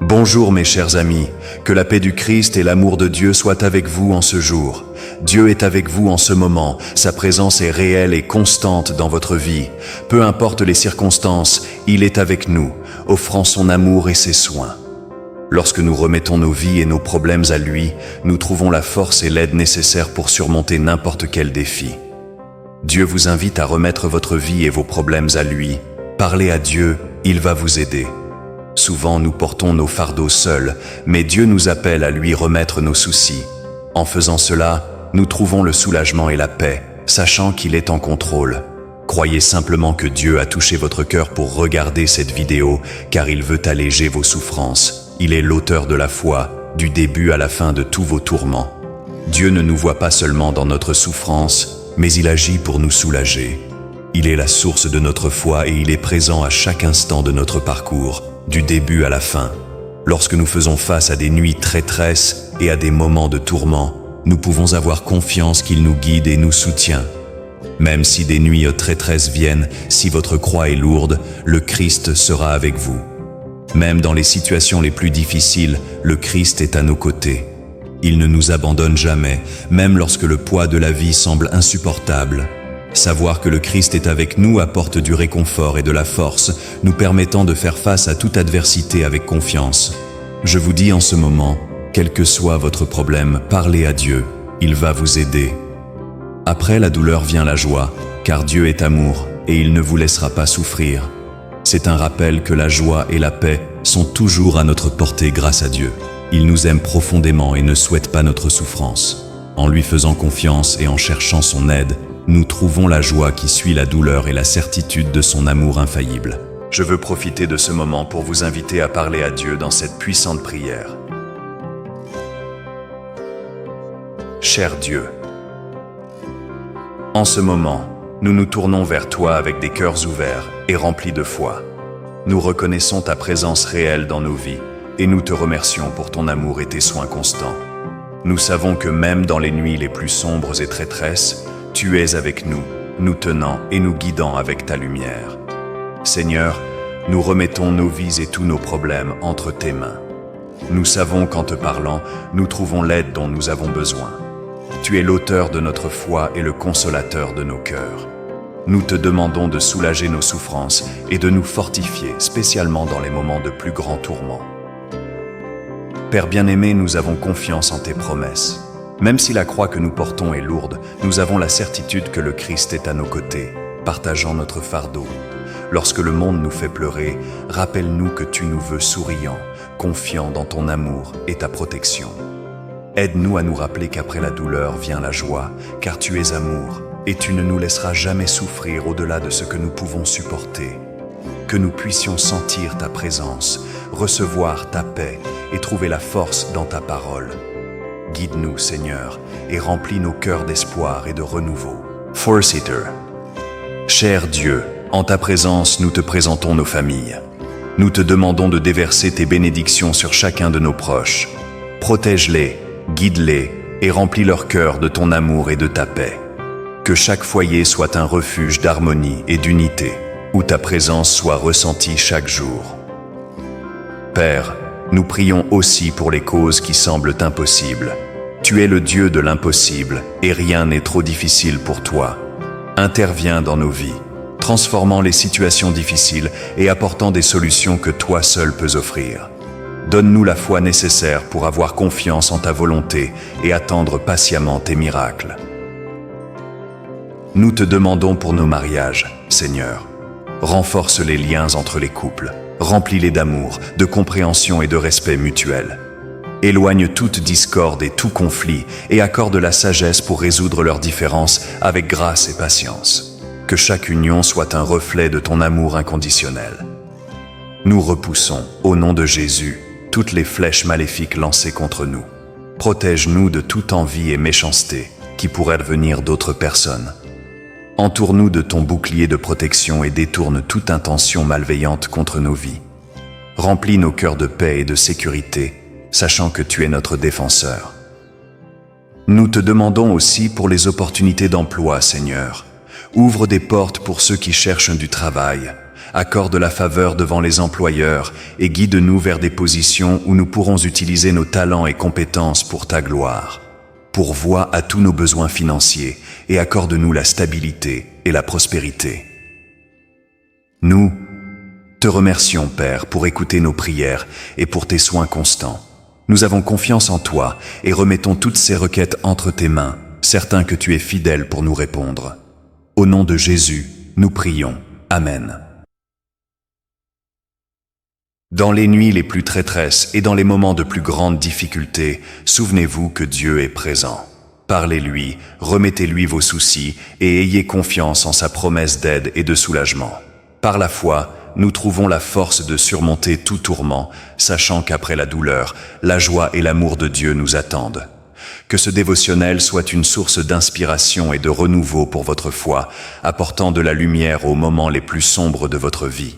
Bonjour mes chers amis, que la paix du Christ et l'amour de Dieu soient avec vous en ce jour. Dieu est avec vous en ce moment, sa présence est réelle et constante dans votre vie. Peu importe les circonstances, il est avec nous, offrant son amour et ses soins. Lorsque nous remettons nos vies et nos problèmes à lui, nous trouvons la force et l'aide nécessaires pour surmonter n'importe quel défi. Dieu vous invite à remettre votre vie et vos problèmes à lui. Parlez à Dieu, il va vous aider. Souvent nous portons nos fardeaux seuls, mais Dieu nous appelle à lui remettre nos soucis. En faisant cela, nous trouvons le soulagement et la paix, sachant qu'il est en contrôle. Croyez simplement que Dieu a touché votre cœur pour regarder cette vidéo, car il veut alléger vos souffrances. Il est l'auteur de la foi, du début à la fin de tous vos tourments. Dieu ne nous voit pas seulement dans notre souffrance, mais il agit pour nous soulager. Il est la source de notre foi et il est présent à chaque instant de notre parcours, du début à la fin. Lorsque nous faisons face à des nuits traîtresses et à des moments de tourment, nous pouvons avoir confiance qu'il nous guide et nous soutient. Même si des nuits traîtresses viennent, si votre croix est lourde, le Christ sera avec vous. Même dans les situations les plus difficiles, le Christ est à nos côtés. Il ne nous abandonne jamais, même lorsque le poids de la vie semble insupportable. Savoir que le Christ est avec nous apporte du réconfort et de la force, nous permettant de faire face à toute adversité avec confiance. Je vous dis en ce moment, quel que soit votre problème, parlez à Dieu, il va vous aider. Après la douleur vient la joie, car Dieu est amour et il ne vous laissera pas souffrir. C'est un rappel que la joie et la paix sont toujours à notre portée grâce à Dieu. Il nous aime profondément et ne souhaite pas notre souffrance. En lui faisant confiance et en cherchant son aide, nous trouvons la joie qui suit la douleur et la certitude de son amour infaillible. Je veux profiter de ce moment pour vous inviter à parler à Dieu dans cette puissante prière. Cher Dieu, en ce moment, nous nous tournons vers toi avec des cœurs ouverts et remplis de foi. Nous reconnaissons ta présence réelle dans nos vies et nous te remercions pour ton amour et tes soins constants. Nous savons que même dans les nuits les plus sombres et traîtresses, tu es avec nous, nous tenant et nous guidant avec ta lumière. Seigneur, nous remettons nos vies et tous nos problèmes entre tes mains. Nous savons qu'en te parlant, nous trouvons l'aide dont nous avons besoin. Tu es l'auteur de notre foi et le consolateur de nos cœurs. Nous te demandons de soulager nos souffrances et de nous fortifier, spécialement dans les moments de plus grand tourment. Père bien-aimé, nous avons confiance en tes promesses. Même si la croix que nous portons est lourde, nous avons la certitude que le Christ est à nos côtés, partageant notre fardeau. Lorsque le monde nous fait pleurer, rappelle-nous que tu nous veux souriants, confiants dans ton amour et ta protection. Aide-nous à nous rappeler qu'après la douleur vient la joie, car tu es amour, et tu ne nous laisseras jamais souffrir au-delà de ce que nous pouvons supporter. Que nous puissions sentir ta présence, recevoir ta paix et trouver la force dans ta parole. Guide-nous, Seigneur, et remplis nos cœurs d'espoir et de renouveau. Forseater. Cher Dieu, en ta présence, nous te présentons nos familles. Nous te demandons de déverser tes bénédictions sur chacun de nos proches. Protège-les, guide-les et remplis leur cœur de ton amour et de ta paix. Que chaque foyer soit un refuge d'harmonie et d'unité, où ta présence soit ressentie chaque jour. Père, nous prions aussi pour les causes qui semblent impossibles. Tu es le Dieu de l'impossible et rien n'est trop difficile pour toi. Interviens dans nos vies, transformant les situations difficiles et apportant des solutions que toi seul peux offrir. Donne-nous la foi nécessaire pour avoir confiance en ta volonté et attendre patiemment tes miracles. Nous te demandons pour nos mariages, Seigneur. Renforce les liens entre les couples. Remplis-les d'amour, de compréhension et de respect mutuel. Éloigne toute discorde et tout conflit et accorde la sagesse pour résoudre leurs différences avec grâce et patience. Que chaque union soit un reflet de ton amour inconditionnel. Nous repoussons, au nom de Jésus, toutes les flèches maléfiques lancées contre nous. Protège-nous de toute envie et méchanceté qui pourrait venir d'autres personnes. Entoure-nous de ton bouclier de protection et détourne toute intention malveillante contre nos vies. Remplis nos cœurs de paix et de sécurité, sachant que tu es notre défenseur. Nous te demandons aussi pour les opportunités d'emploi, Seigneur. Ouvre des portes pour ceux qui cherchent du travail. Accorde la faveur devant les employeurs et guide-nous vers des positions où nous pourrons utiliser nos talents et compétences pour ta gloire. Pourvois à tous nos besoins financiers et accorde-nous la stabilité et la prospérité. Nous te remercions, Père, pour écouter nos prières et pour tes soins constants. Nous avons confiance en toi et remettons toutes ces requêtes entre tes mains, certains que tu es fidèle pour nous répondre. Au nom de Jésus, nous prions. Amen. Dans les nuits les plus traîtresses et dans les moments de plus grande difficulté, souvenez-vous que Dieu est présent. Parlez-lui, remettez-lui vos soucis et ayez confiance en sa promesse d'aide et de soulagement. Par la foi, nous trouvons la force de surmonter tout tourment, sachant qu'après la douleur, la joie et l'amour de Dieu nous attendent. Que ce dévotionnel soit une source d'inspiration et de renouveau pour votre foi, apportant de la lumière aux moments les plus sombres de votre vie.